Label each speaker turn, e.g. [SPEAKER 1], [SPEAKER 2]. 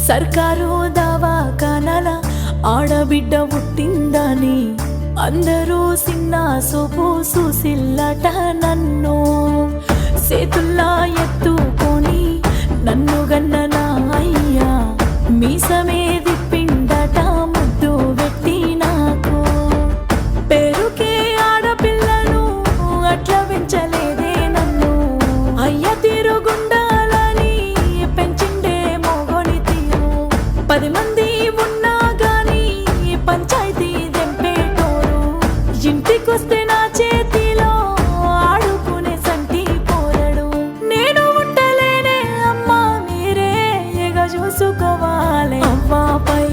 [SPEAKER 1] సర్కారు దవాఖానాల ఆడబిడ్డ పుట్టిందని అందరూ సిన్న సోపు చూసిల్లట నన్ను చేతుల్లా ఎత్తుకొని నన్ను గన్న నా అయ్యా మీసమే దిప్పిండట ముద్దు పెట్టి నాకు పేరుకే ఆడపిల్లను అట్లా పెంచలేదే నన్ను అయ్య తీరుగుండాలని పెంచిండే మోగోని తీరు 10 మంది ఉన్నా గాని పంచాయతీ దెంపేటోరు ఇంటికొస్తే నా చేతిలో ఆడుకునే సంటి పోరడు నేను ఉండలేనే అమ్మా మీరే ఎగ చూసుకోవాలి అవ్వాపై